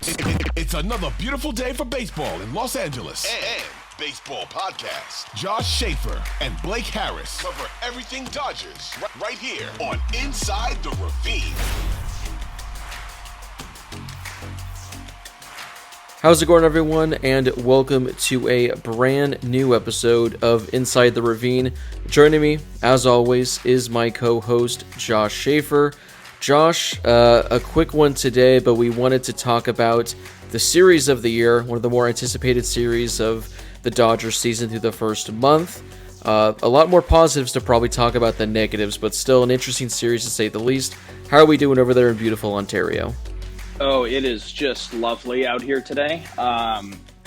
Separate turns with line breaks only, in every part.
It's another beautiful day for baseball in Los Angeles.
And baseball podcast.
Josh Schaefer and Blake Harris
Cover everything Dodgers right here on Inside the Ravine.
How's it going, everyone, and welcome to a brand new episode of Inside the Ravine. Joining me, as always, is my co-host, Josh Schaefer. Josh, a quick one today, but we wanted to talk about the series of the year, one of the more anticipated series of the Dodgers season through the first month. A lot more positives to probably talk about than negatives, but still an interesting series to say the least. How are we doing over there in beautiful Ontario?
Oh, it is just lovely out here today.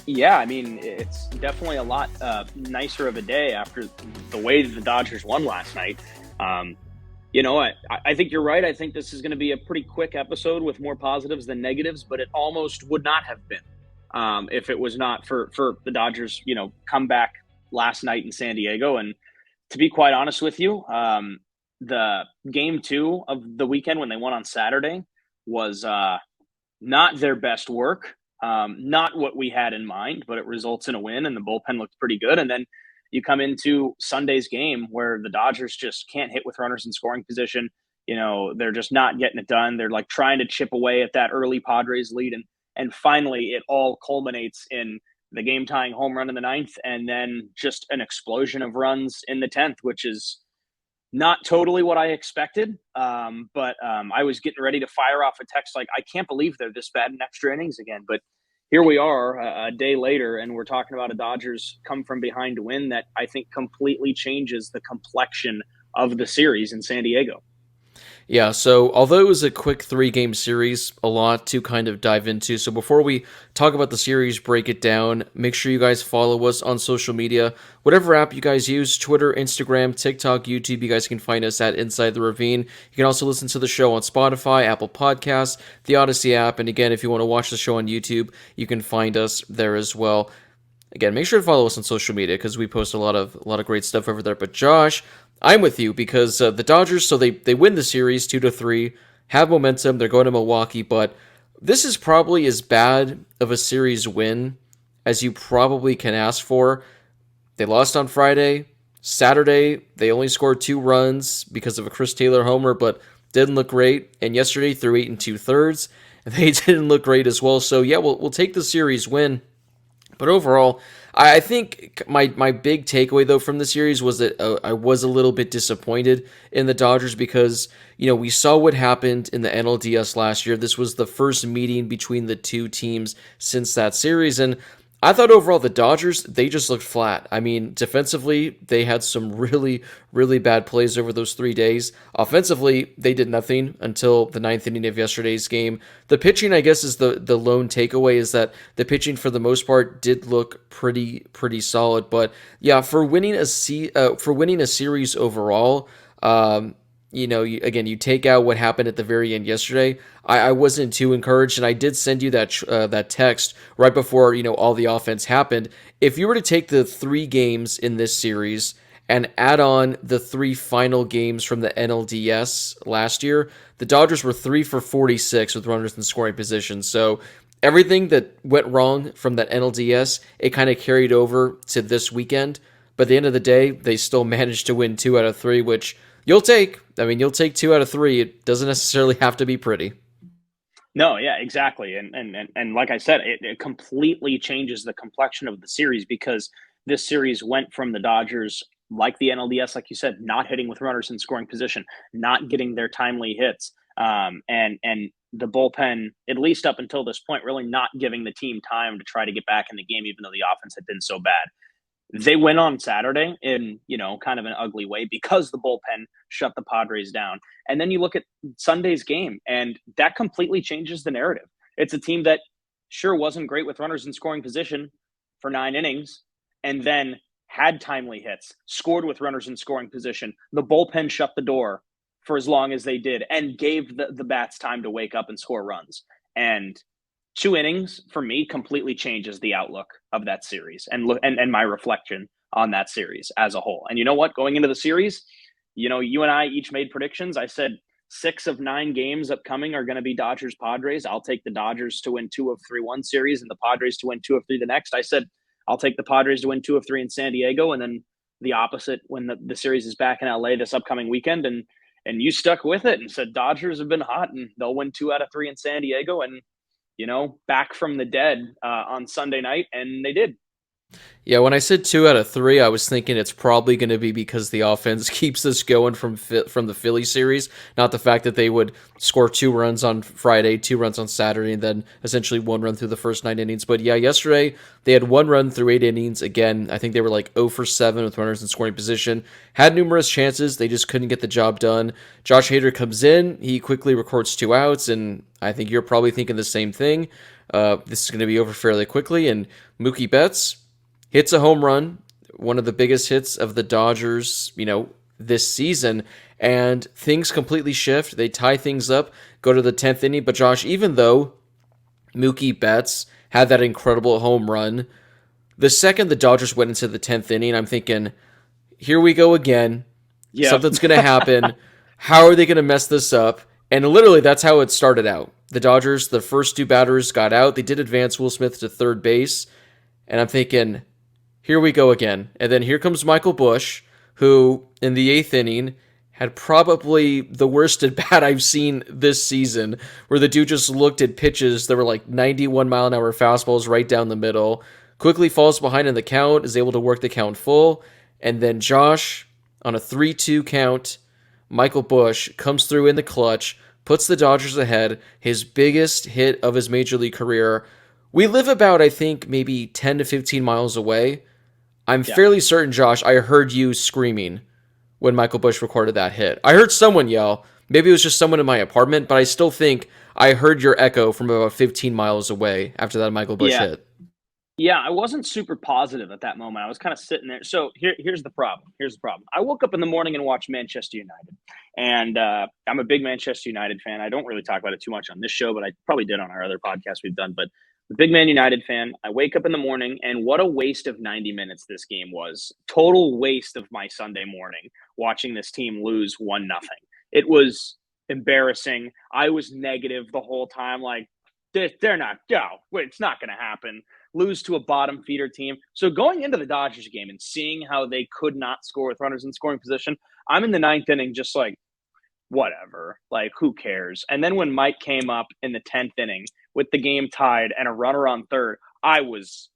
Yeah, I mean, it's definitely a lot nicer of a day after the way the Dodgers won last night. I think you're right. I think this is going to be a pretty quick episode with more positives than negatives, but it almost would not have been if it was not for the Dodgers, comeback last night in San Diego. And to be quite honest with you, the game 2 of the weekend when they won on Saturday was not their best work, not what we had in mind, but it results in a win and the bullpen looked pretty good. And then you come into Sunday's game where the Dodgers just can't hit with runners in scoring position. They're just not getting it done. They're like trying to chip away at that early Padres lead. And finally, it all culminates in the game tying home run in the 9th and then just an explosion of runs in the 10th, which is not totally what I expected. But I was getting ready to fire off a text like, I can't believe they're this bad in extra innings again. But here we are a day later, and we're talking about a Dodgers come from behind to win that I think completely changes the complexion of the series in San Diego.
Yeah, so although it was a quick 3-game series, a lot to kind of dive into. So before we talk about the series, break it down, make sure you guys follow us on social media. Whatever app you guys use, Twitter, Instagram, TikTok, YouTube, you guys can find us at Inside the Ravine. You can also listen to the show on Spotify, Apple Podcasts, the Odyssey app, and again, if you want to watch the show on YouTube, you can find us there as well. Again, make sure to follow us on social media because we post a lot of great stuff over there. But Josh, I'm with you because the Dodgers, so they win the series 2-3, have momentum. They're going to Milwaukee, but this is probably as bad of a series win as you probably can ask for. They lost on Friday. Saturday, they only scored 2 runs because of a Chris Taylor homer, but didn't look great. And yesterday, through 8 2/3, they didn't look great as well. So yeah, we'll take the series win. But overall, I think my big takeaway, though, from the series was that I was a little bit disappointed in the Dodgers because, we saw what happened in the NLDS last year. This was the first meeting between the two teams since that series, and I thought overall the Dodgers, they just looked flat. I mean, defensively, they had some really, really bad plays over those 3 days. Offensively, they did nothing until the 9th inning of yesterday's game. The pitching, I guess, is the lone takeaway, is that the pitching, for the most part, did look pretty solid. But yeah, for winning a series overall, you take out what happened at the very end yesterday. I wasn't too encouraged, and I did send you that text right before all the offense happened. If you were to take the 3 games in this series and add on the 3 final games from the NLDS last year, the Dodgers were 3 for 46 with runners in scoring position. So everything that went wrong from that NLDS, it kind of carried over to this weekend. But at the end of the day, they still managed to win 2 out of 3, which you'll take. I mean, you'll take 2 out of 3. It doesn't necessarily have to be pretty.
No, yeah, exactly. And like I said, it completely changes the complexion of the series because this series went from the Dodgers, like the NLDS, like you said, not hitting with runners in scoring position, not getting their timely hits, and the bullpen, at least up until this point, really not giving the team time to try to get back in the game, even though the offense had been so bad. They went on Saturday in, kind of an ugly way because the bullpen shut the Padres down. And then you look at Sunday's game, and that completely changes the narrative. It's a team that sure wasn't great with runners in scoring position for 9 innings, and then had timely hits, scored with runners in scoring position. The bullpen shut the door for as long as they did and gave the bats time to wake up and score runs. And 2 innings for me completely changes the outlook of that series and my reflection on that series as a whole. And you know what? Going into the series, you and I each made predictions. I said 6 of 9 games upcoming are going to be Dodgers Padres. I'll take the Dodgers to win 2 of 3 one series and the Padres to win 2 of 3 the next. I said I'll take the Padres to win 2 of 3 in San Diego, and then the opposite when the series is back in LA this upcoming weekend. And you stuck with it and said Dodgers have been hot and they'll win 2 out of 3 in San Diego, and back from the dead on Sunday night, and they did.
Yeah, when I said 2 out of 3, I was thinking it's probably going to be because the offense keeps this going from the Philly series, not the fact that they would score 2 runs on Friday, 2 runs on Saturday, and then essentially 1 run through the first 9 innings. But yeah, yesterday they had 1 run through 8 innings. Again, I think they were like 0 for 7 with runners in scoring position. Had numerous chances, they just couldn't get the job done. Josh Hader comes in, he quickly records 2 outs, and I think you're probably thinking the same thing. This is going to be over fairly quickly, and Mookie Betts hits a home run, one of the biggest hits of the Dodgers, this season, and things completely shift. They tie things up, go to the 10th inning. But Josh, even though Mookie Betts had that incredible home run, the second the Dodgers went into the 10th inning, I'm thinking, here we go again. Yep. Something's going to happen. How are they going to mess this up? And literally, that's how it started out. The Dodgers, the first 2 batters got out. They did advance Will Smith to third base. And I'm thinking, here we go again. And then here comes Michael Busch, who in the 8th inning had probably the worst at bat I've seen this season, where the dude just looked at pitches that were like 91-mile-an-hour fastballs right down the middle, quickly falls behind in the count, is able to work the count full, and then Josh, on a 3-2 count, Michael Busch comes through in the clutch, puts the Dodgers ahead, his biggest hit of his major league career. We live about, I think, maybe 10 to 15 miles away. I'm fairly certain, Josh, I heard you screaming when Michael Busch recorded that hit. I heard someone yell. Maybe it was just someone in my apartment, but I still think I heard your echo from about 15 miles away after that Michael Busch hit.
Yeah, I wasn't super positive at that moment. I was kind of sitting there. So here's the problem. I woke up in the morning and watched Manchester United. And I'm a big Manchester United fan. I don't really talk about it too much on this show, but I probably did on our other podcast we've done. But the big Man United fan. I wake up in the morning, and what a waste of 90 minutes this game was. Total waste of my Sunday morning watching this team lose 1-0. It was embarrassing. I was negative the whole time, like, they're not, it's not going to happen. Lose to a bottom feeder team. So going into the Dodgers game and seeing how they could not score with runners in scoring position, I'm in the 9th inning just like, whatever, like, who cares? And then when Mike came up in the 10th inning with the game tied and a runner on third, I was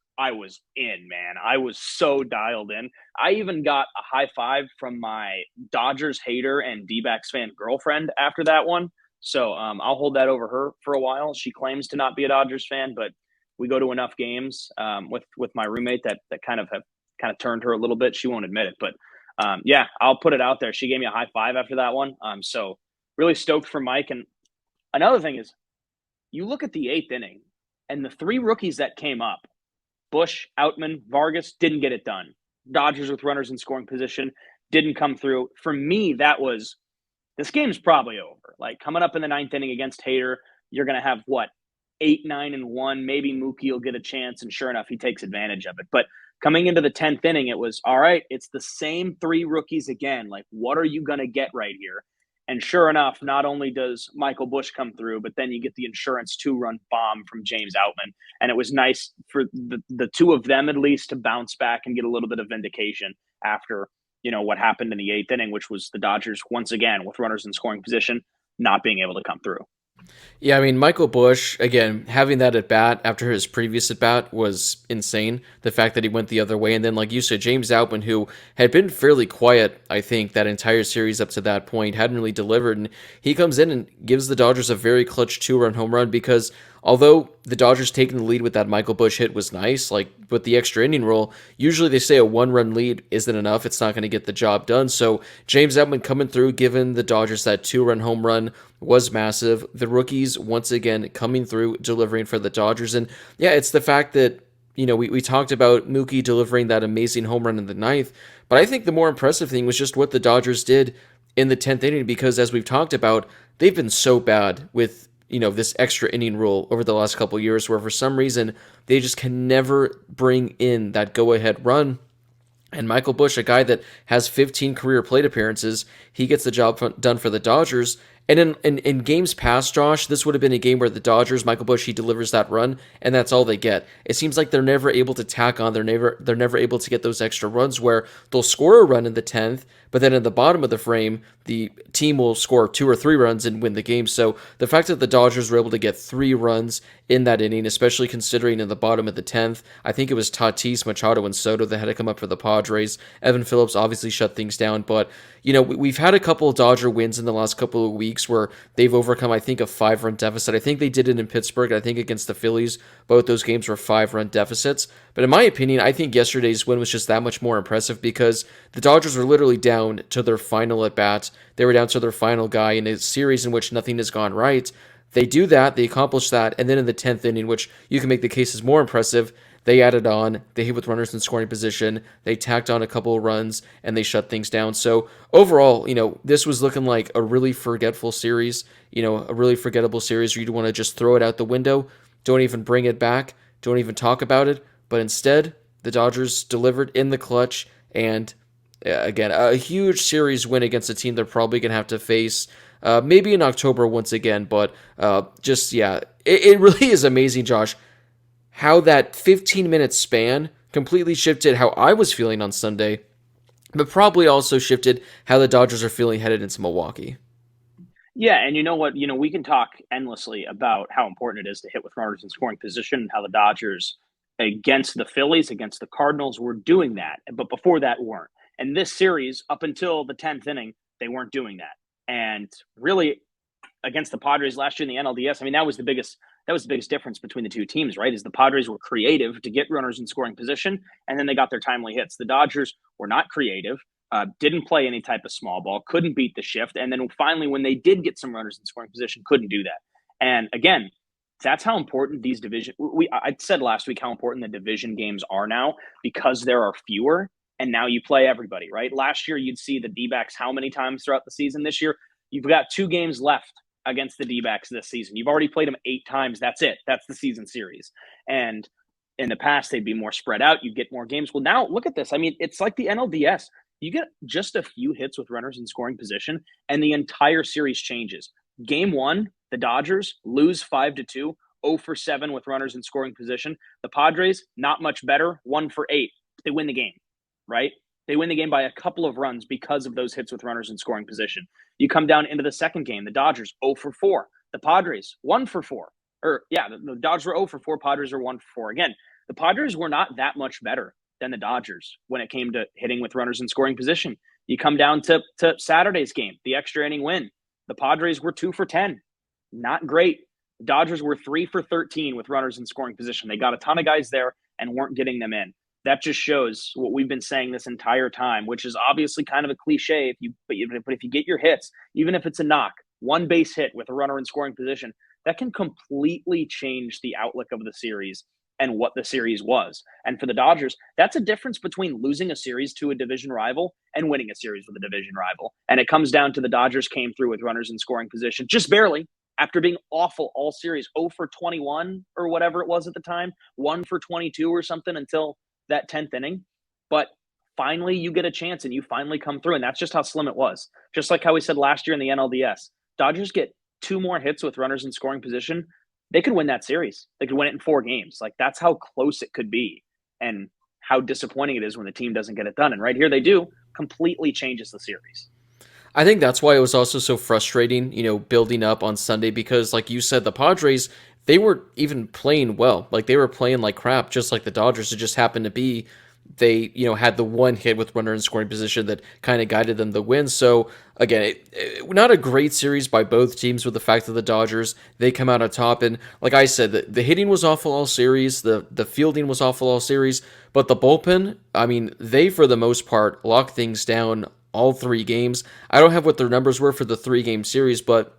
in, man. I was so dialed in. I even got a high five from my Dodgers hater and D-backs fan girlfriend after that one. So I'll hold that over her for a while. She claims to not be a Dodgers fan, but we go to enough games with my roommate that kind of turned her a little bit. She won't admit it, but yeah, I'll put it out there. She gave me a high five after that one. So really stoked for Mike. And another thing is, you look at the 8th inning and the 3 rookies that came up, Busch, Outman, Vargas, didn't get it done. Dodgers with runners in scoring position didn't come through. For me, that was, this game's probably over. Like, coming up in the 9th inning against Hader, you're going to have, 8, 9, and 1. Maybe Mookie will get a chance, and sure enough, he takes advantage of it. But coming into the 10th inning, it was, all right, it's the same 3 rookies again. Like, what are you going to get right here? And sure enough, not only does Michael Busch come through, but then you get the insurance 2-run bomb from James Outman. And it was nice for the 2 of them, at least, to bounce back and get a little bit of vindication after, what happened in the 8th inning, which was the Dodgers, once again, with runners in scoring position, not being able to come through.
Yeah, I mean, Michael Busch, again, having that at bat after his previous at bat was insane. The fact that he went the other way. And then, like you said, James Outman, who had been fairly quiet, I think, that entire series up to that point, hadn't really delivered. And he comes in and gives the Dodgers a very clutch 2-run home run because although the Dodgers taking the lead with that Michael Busch hit was nice, like with the extra inning rule, usually they say a 1-run lead isn't enough. It's not going to get the job done. So James Outman coming through, giving the Dodgers that 2-run home run was massive. The rookies, once again, coming through, delivering for the Dodgers. And yeah, it's the fact that, we talked about Mookie delivering that amazing home run in the 9th, but I think the more impressive thing was just what the Dodgers did in the 10th inning, because as we've talked about, they've been so bad with this extra inning rule over the last couple of years where for some reason they just can never bring in that go-ahead run. And Michael Busch, a guy that has 15 career plate appearances, he gets the job done for the Dodgers. And in games past, Josh, this would have been a game where the Dodgers, Michael Busch, he delivers that run, and that's all they get. It seems like they're never able to tack on. They're never able to get those extra runs where they'll score a run in the 10th, but then in the bottom of the frame, the team will score 2 or 3 runs and win the game. So the fact that the Dodgers were able to get 3 runs in that inning, especially considering in the bottom of the 10th, I think it was Tatis, Machado, and Soto that had to come up for the Padres. Evan Phillips obviously shut things down, but we've had a couple of Dodger wins in the last couple of weeks where they've overcome, I think, a 5-run deficit. I think they did it in Pittsburgh. I think against the Phillies, both those games were 5-run deficits. But in my opinion, I think yesterday's win was just that much more impressive because the Dodgers were literally down to their final at bat. They were down to their final guy in a series in which nothing has gone right. They do that, they accomplish that, and then in the 10th inning, which you can make the case is more impressive, they added on, they hit with runners in scoring position, they tacked on a couple of runs, and they shut things down. So overall, this was looking like a really forgetful series, a really forgettable series where you'd want to just throw it out the window, don't even bring it back, don't even talk about it, but instead, the Dodgers delivered in the clutch, and again, a huge series win against a team they're probably going to have to face maybe in October once again, but it really is amazing, Josh, how that 15-minute span completely shifted how I was feeling on Sunday, but probably also shifted how the Dodgers are feeling headed into Milwaukee.
Yeah, and you know what? We can talk endlessly about how important it is to hit with runners in scoring position, and how the Dodgers against the Phillies, against the Cardinals, were doing that, but before that weren't. And this series, up until the 10th inning, they weren't doing that. And really, against the Padres last year in the NLDS, I mean, that was the biggest difference between the two teams, right? Is the Padres were creative to get runners in scoring position, and then they got their timely hits. The Dodgers were not creative, didn't play any type of small ball, couldn't beat the shift, and then finally, when they did get some runners in scoring position, couldn't do that. And again, that's how important these division. I said last week how important the division games are now because there are fewer. And now you play everybody, right? Last year, you'd see the D-backs how many times throughout the season? This year, you've got 2 games left against the D-backs this season. You've already played them 8 times. That's it. That's the season series. And in the past, they'd be more spread out. You'd get more games. Well, now look at this. I mean, it's like the NLDS. You get just a few hits with runners in scoring position, and the entire series changes. Game 1, the Dodgers lose 5-2, 0 for 7 with runners in scoring position. The Padres, not much better, 1 for 8. They win the game. Right? They win the game by a couple of runs because of those hits with runners in scoring position. You come down into the second game, the Dodgers 0 for 4. The Padres 1 for 4. The Dodgers were 0 for 4, Padres are 1 for 4. Again, the Padres were not that much better than the Dodgers when it came to hitting with runners in scoring position. You come down to Saturday's game, the extra inning win. The Padres were 2 for 10. Not great. The Dodgers were 3 for 13 with runners in scoring position. They got a ton of guys there and weren't getting them in. That just shows what we've been saying this entire time, which is obviously kind of a cliche. But if you get your hits, even if it's a knock, 1 base hit with a runner in scoring position, that can completely change the outlook of the series and what the series was. And for the Dodgers, that's a difference between losing a series to a division rival and winning a series with a division rival. And it comes down to the Dodgers came through with runners in scoring position, just barely, after being awful all series, 0 for 21 or whatever it was at the time, 1 for 22 or something until that 10th inning. But finally you get a chance and you finally come through, and that's just how slim it was. Just like how we said last year in the NLDS, Dodgers get 2 more hits with runners in scoring position, they could win that series. They could win it in 4 games. Like, that's how close it could be and how disappointing it is when the team doesn't get it done. And right here they do. Completely changes the series.
I think that's why it was also so frustrating, building up on Sunday, because like you said, the Padres, they weren't even playing well. Like, they were playing like crap, just like the Dodgers. It just happened to be they, had the 1 hit with runner in scoring position that kind of guided them to win. So again, not a great series by both teams, with the fact that the Dodgers, they come out on top. And like I said, the hitting was awful all series. The fielding was awful all series. But the bullpen, I mean, they, for the most part, locked things down all 3 games. I don't have what their numbers were for the 3-game series, but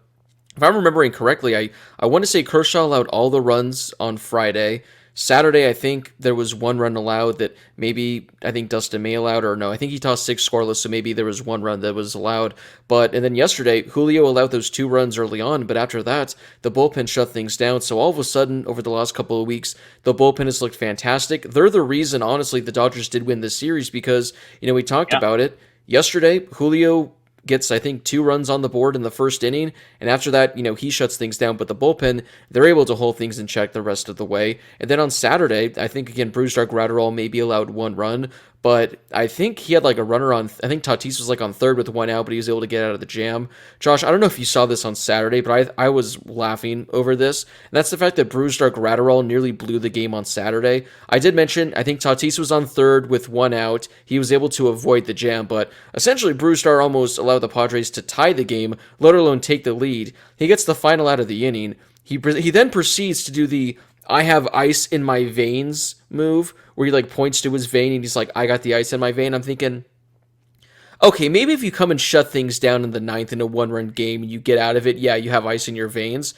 if I'm remembering correctly, I want to say Kershaw allowed all the runs on Friday. Saturday, I think there was 1 run allowed that maybe, I think Dustin May allowed, or no, I think he tossed 6 scoreless, so maybe there was 1 run that was allowed. And then yesterday, Julio allowed those 2 runs early on, but after that, the bullpen shut things down. So all of a sudden, over the last couple of weeks, the bullpen has looked fantastic. They're the reason, honestly, the Dodgers did win this series because, we talked about it. Yesterday, Julio gets, I think, 2 runs on the board in the first inning, and after that, he shuts things down, but the bullpen, they're able to hold things in check the rest of the way. And then on Saturday, I think, again, Brusdar Graterol maybe allowed 1 run, but I think he had like a runner on, I think Tatis was like on third with 1 out, but he was able to get out of the jam. Josh, I don't know if you saw this on Saturday, but I was laughing over this, and that's the fact that Brusdar Graterol nearly blew the game on Saturday. I did mention, I think Tatis was on third with 1 out. He was able to avoid the jam, but essentially Brusdar almost allowed the Padres to tie the game, let alone take the lead. He gets the final out of the inning. He then proceeds to do the I have ice in my veins move, where he like points to his vein and he's like, I got the ice in my vein. I'm thinking, okay, maybe if you come and shut things down in the ninth in a 1-run game and you get out of it, yeah, you have ice in your veins.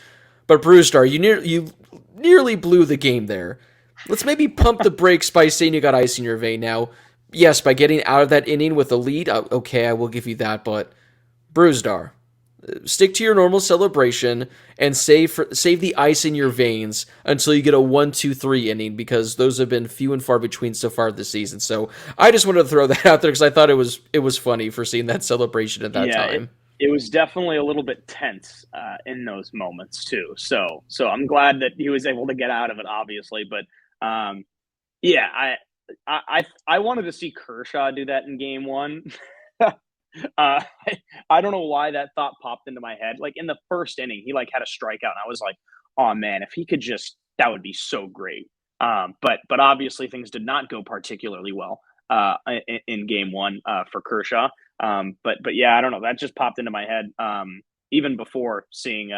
But Brusdar, you nearly blew the game there. Let's maybe pump the brakes by saying you got ice in your vein. Now, yes, by getting out of that inning with a lead, okay, I will give you that, but Brusdar, stick to your normal celebration and save the ice in your veins until you get a 1-2-3 inning, because those have been few and far between so far this season. So I just wanted to throw that out there because I thought it was funny for seeing that celebration at that time.
It was definitely a little bit tense in those moments too. So I'm glad that he was able to get out of it, obviously. But yeah, I wanted to see Kershaw do that in Game 1. I don't know why that thought popped into my head. Like in the first inning, he like had a strikeout, and I was like, "Oh man, if he could just, that would be so great." But obviously things did not go particularly well in Game 1 for Kershaw. But yeah, I don't know. That just popped into my head even before seeing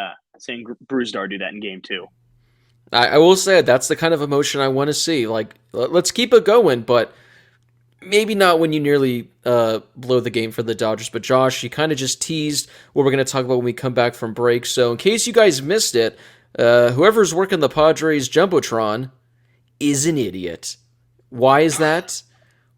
Brusdar do that in Game 2.
I will say that's the kind of emotion I want to see. Like, let's keep it going, but maybe not when you nearly blow the game for the Dodgers. But Josh, you kind of just teased what we're going to talk about when we come back from break. So in case you guys missed it, whoever's working the Padres jumbotron is an idiot. Why is that?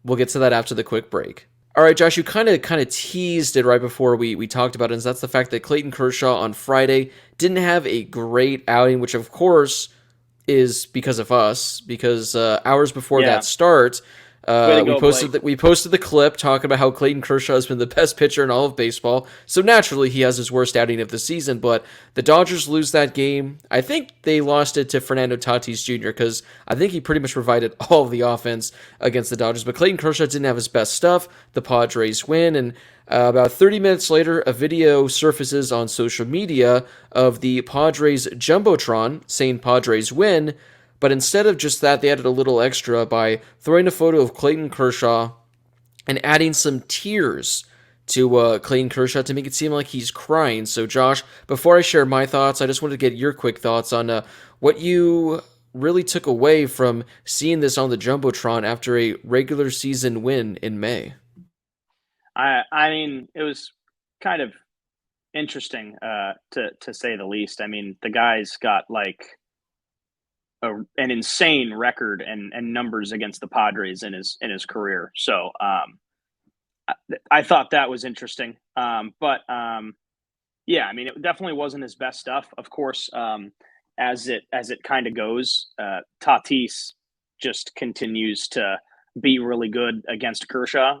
We'll get to that after the quick break. All right, Josh, you kind of teased it right before we talked about it, and that's the fact that Clayton Kershaw on Friday didn't have a great outing, which of course is because of us, because hours before that start, we posted the clip talking about how Clayton Kershaw has been the best pitcher in all of baseball. So naturally, he has his worst outing of the season. But the Dodgers lose that game. I think they lost it to Fernando Tatis Jr. because I think he pretty much provided all of the offense against the Dodgers. But Clayton Kershaw didn't have his best stuff. The Padres win, and about 30 minutes later, a video surfaces on social media of the Padres jumbotron saying Padres win. But instead of just that, they added a little extra by throwing a photo of Clayton Kershaw and adding some tears to Clayton Kershaw to make it seem like he's crying. So, Josh, before I share my thoughts, I just wanted to get your quick thoughts on what you really took away from seeing this on the jumbotron after a regular season win in May.
I mean, it was kind of interesting to say the least. I mean, the guy's got like an insane record and numbers against the Padres in his career. So I thought that was interesting. But yeah, I mean, it definitely wasn't his best stuff. Of course, as it kind of goes, Tatis just continues to be really good against Kershaw.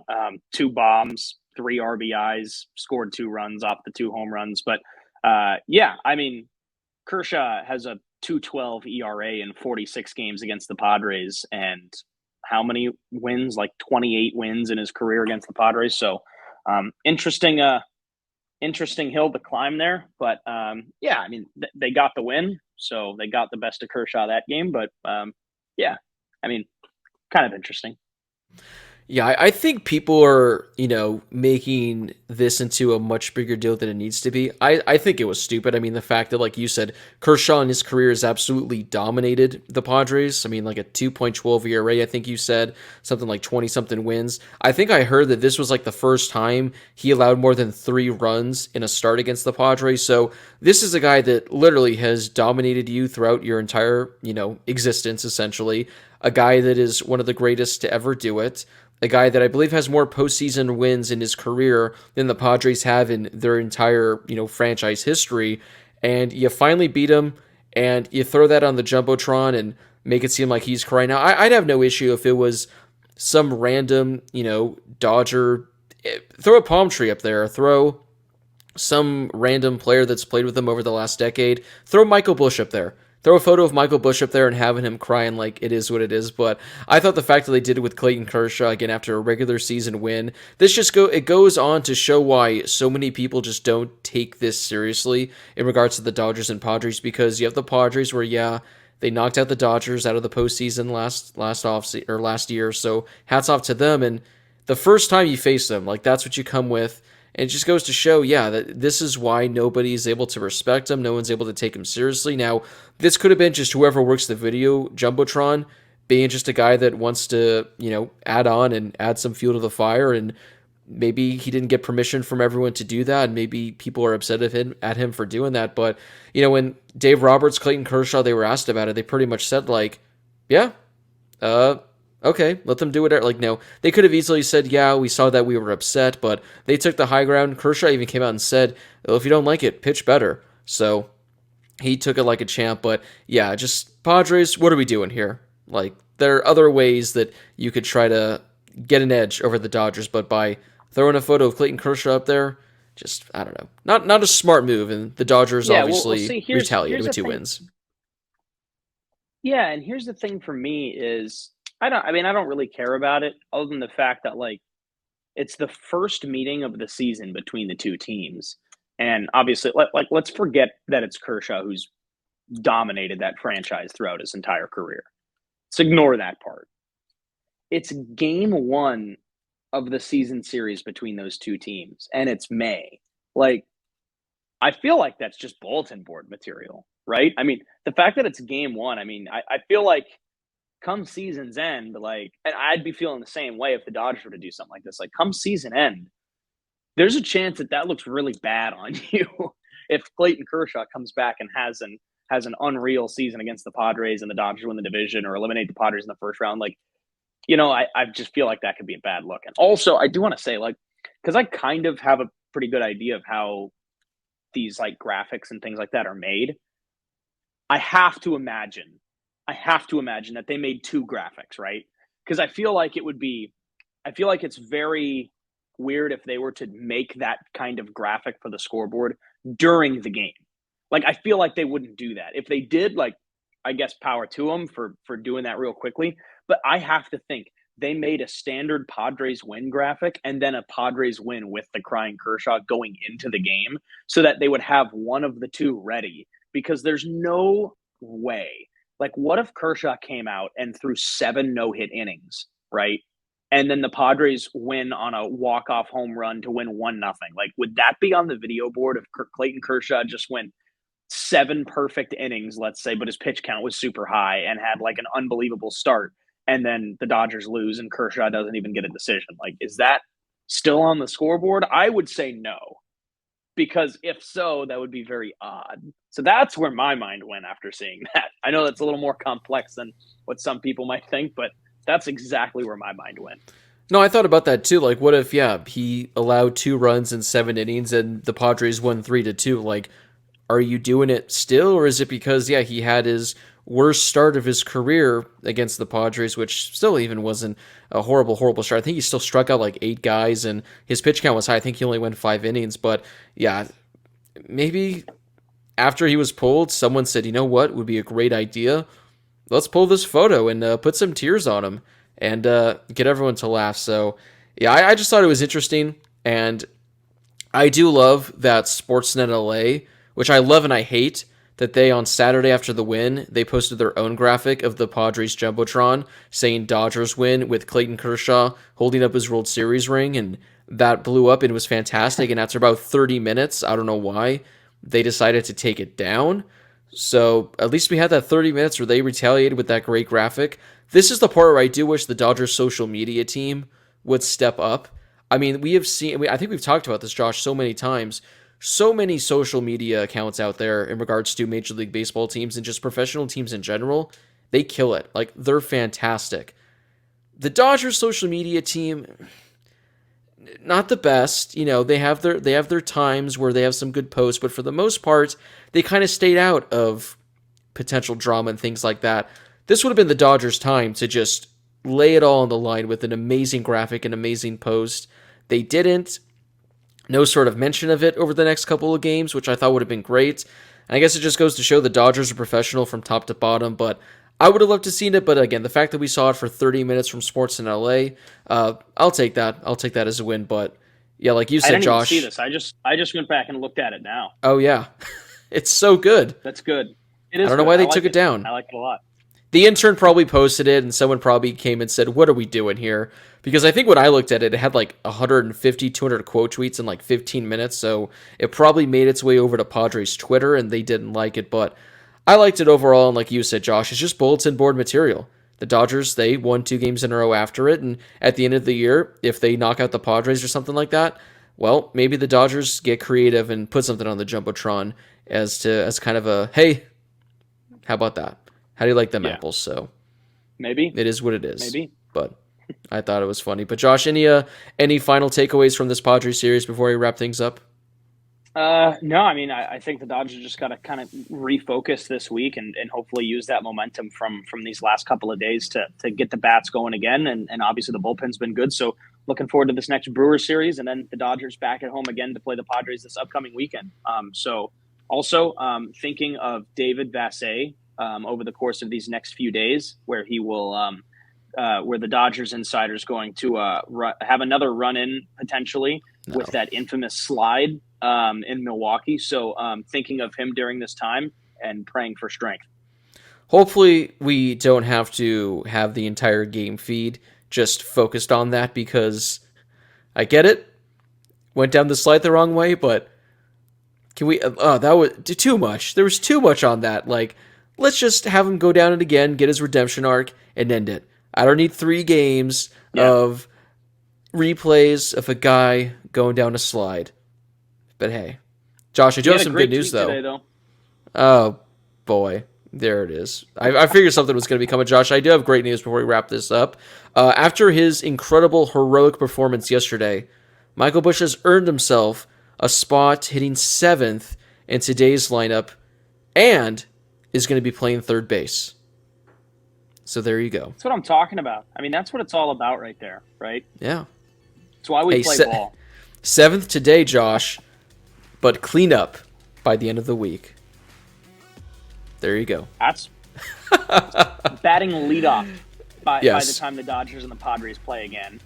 2 bombs, 3 RBIs, scored 2 runs off the 2 home runs. But yeah, I mean, Kershaw has a 2.12 ERA in 46 games against the Padres, and how many wins? Like 28 wins in his career against the Padres. So interesting hill to climb there. But yeah, I mean, they got the win, so they got the best of Kershaw that game. But yeah, I mean, kind of interesting.
Yeah, I think people are, making this into a much bigger deal than it needs to be. I think it was stupid. I mean, the fact that, like you said, Kershaw in his career has absolutely dominated the Padres. I mean, like a 2.12 ERA, I think you said, something like 20-something wins. I think I heard that this was like the first time he allowed more than 3 runs in a start against the Padres. So this is a guy that literally has dominated you throughout your entire, existence, essentially. A guy that is one of the greatest to ever do it. A guy that I believe has more postseason wins in his career than the Padres have in their entire, franchise history. And you finally beat him, and you throw that on the jumbotron and make it seem like he's crying. Now, I'd have no issue if it was some random, Dodger throw a palm tree up there, throw some random player that's played with him over the last decade, throw Michael Bush up there. Throw a photo of Michael Bush up there and having him crying like it is what it is. But I thought the fact that they did it with Clayton Kershaw, again, after a regular season win, it goes on to show why so many people just don't take this seriously in regards to the Dodgers and Padres, because you have the Padres where, yeah, they knocked out the Dodgers out of the postseason last year, so hats off to them. And the first time you face them, like, that's what you come with. And it just goes to show, yeah, that this is why nobody's able to respect him. No one's able to take him seriously. Now, this could have been just whoever works the video, Jumbotron, being just a guy that wants to, add on and add some fuel to the fire. And maybe he didn't get permission from everyone to do that. And maybe people are upset at him for doing that. But, when Dave Roberts, Clayton Kershaw, they were asked about it, they pretty much said, like, yeah, okay, let them do it. Like, no, they could have easily said, yeah, we saw that, we were upset, but they took the high ground. Kershaw even came out and said, well, if you don't like it, pitch better. So he took it like a champ. But yeah, just Padres, what are we doing here? Like, there are other ways that you could try to get an edge over the Dodgers, but by throwing a photo of Clayton Kershaw up there, just, I don't know, not a smart move. And the Dodgers obviously retaliated with 2 wins.
Yeah, and here's the thing for me is, I don't really care about it, other than the fact that, like, it's the first meeting of the season between the two teams. And obviously, let's forget that it's Kershaw who's dominated that franchise throughout his entire career. Let's ignore that part. It's game 1 of the season series between those two teams, and it's May. Like, I feel like that's just bulletin board material, right? I mean, the fact that it's game 1, I feel like come season's end, like, and I'd be feeling the same way if the Dodgers were to do something like this. Like, come season end, there's a chance that looks really bad on you if Clayton Kershaw comes back and has an unreal season against the Padres and the Dodgers win the division or eliminate the Padres in the first round. Like, I just feel like that could be a bad look. And also, I do want to say, like, because I kind of have a pretty good idea of how these, like, graphics and things like that are made. I have to imagine that they made 2 graphics, right? Because I feel like it's very weird if they were to make that kind of graphic for the scoreboard during the game. Like, I feel like they wouldn't do that. If they did, like, I guess power to them for doing that real quickly. But I have to think they made a standard Padres win graphic and then a Padres win with the crying Kershaw going into the game so that they would have one of the 2 ready, because there's no way. Like, what if Kershaw came out and threw 7 no-hit innings, right? And then the Padres win on a walk-off home run to win 1-0. Like, would that be on the video board if Clayton Kershaw just went 7 perfect innings, let's say, but his pitch count was super high and had, like, an unbelievable start, and then the Dodgers lose and Kershaw doesn't even get a decision? Like, is that still on the scoreboard? I would say no. Because if so, that would be very odd. So that's where my mind went after seeing that. I know that's a little more complex than what some people might think, but that's exactly where my mind went.
No, I thought about that too. Like, what if, he allowed 2 runs in 7 innings and the Padres won 3-2? Like, are you doing it still? Or is it because, he had his worst start of his career against the Padres, which still even wasn't a horrible, horrible start. I think he still struck out like 8 guys and his pitch count was high. I think he only went 5 innings, but maybe after he was pulled, someone said, you know what would be a great idea? Let's pull this photo and put some tears on him and get everyone to laugh. So I just thought it was interesting. And I do love that Sportsnet LA, which I love and I hate, that they, on Saturday after the win, they posted their own graphic of the Padres Jumbotron saying Dodgers win with Clayton Kershaw holding up his World Series ring, and that blew up and it was fantastic. And after about 30 minutes, I don't know why, they decided to take it down. So at least we had that 30 minutes where they retaliated with that great graphic. This is the part where I do wish the Dodgers social media team would step up. I mean, I think we've talked about this, Josh, so many times. So many social media accounts out there in regards to Major League Baseball teams and just professional teams in general. They kill it. Like, they're fantastic. The Dodgers social media team, not the best. They have their times where they have some good posts, but for the most part, they kind of stayed out of potential drama and things like that. This would have been the Dodgers' time to just lay it all on the line with an amazing graphic, an amazing post. They didn't. No sort of mention of it over the next couple of games, which I thought would have been great. And I guess it just goes to show the Dodgers are professional from top to bottom, but I would have loved to seen it. But again, the fact that we saw it for 30 minutes from Sports in LA, I'll take that. I'll take that as a win. But yeah, like you said,
I didn't
Josh.
even see this. I just went back and looked at it now.
Oh yeah, it's so good.
That's good. It is.
I don't know why they took it down.
I like it a lot.
The intern probably posted it, and someone probably came and said, "What are we doing here?" Because I think when I looked at it, it had like 150, 200 quote tweets in like 15 minutes, so it probably made its way over to Padres Twitter, and they didn't like it, but I liked it overall, and like you said, Josh, it's just bulletin board material. The Dodgers, they won 2 games in a row after it, and at the end of the year, if they knock out the Padres or something like that, well, maybe the Dodgers get creative and put something on the jumbotron as kind of a, hey, how about that? How do you like them apples? So
maybe
it is what it is.
Maybe,
but I thought it was funny. But Josh, any final takeaways from this Padres series before we wrap things up?
No, I mean, I think the Dodgers just got to kind of refocus this week and hopefully use that momentum from these last couple of days to get the bats going again. And obviously the bullpen's been good. So looking forward to this next Brewers series and then the Dodgers back at home again to play the Padres this upcoming weekend. So also thinking of David Vassegh over the course of these next few days where he will where the Dodgers insider is going to have another run-in potentially with that infamous slide in Milwaukee. So thinking of him during this time and praying for strength.
Hopefully we don't have to have the entire game feed just focused on that because I get it. Went down the slide the wrong way, but can we... that was too much. There was too much on that. Like, let's just have him go down it again, get his redemption arc, and end it. I don't need 3 games of replays of a guy going down a slide. But hey, Josh, I do have some good news though. Oh boy, there it is. I figured something was going to be coming, Josh. I do have great news before we wrap this up. After his incredible heroic performance yesterday, Michael Busch has earned himself a spot hitting 7th in today's lineup and is going to be playing third base. So there you go.
That's what I'm talking about. I mean, that's what it's all about right there, right?
Yeah.
That's why we play ball.
7th today, Josh, but clean up by the end of the week. There you go.
That's batting leadoff by the time the Dodgers and the Padres play again.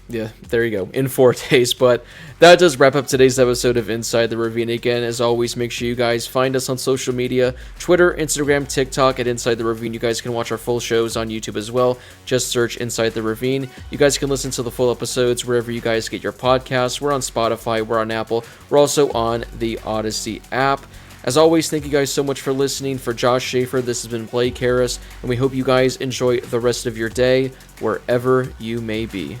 Yeah, there you go. In 4 days. But that does wrap up today's episode of Inside the Ravine. Again, as always, make sure you guys find us on social media, Twitter, Instagram, TikTok at Inside the Ravine. You guys can watch our full shows on YouTube as well. Just search Inside the Ravine. You guys can listen to the full episodes wherever you guys get your podcasts. We're on Spotify. We're on Apple. We're also on the Odyssey app. As always, thank you guys so much for listening. For Josh Schaefer, this has been Blake Harris, and we hope you guys enjoy the rest of your day wherever you may be.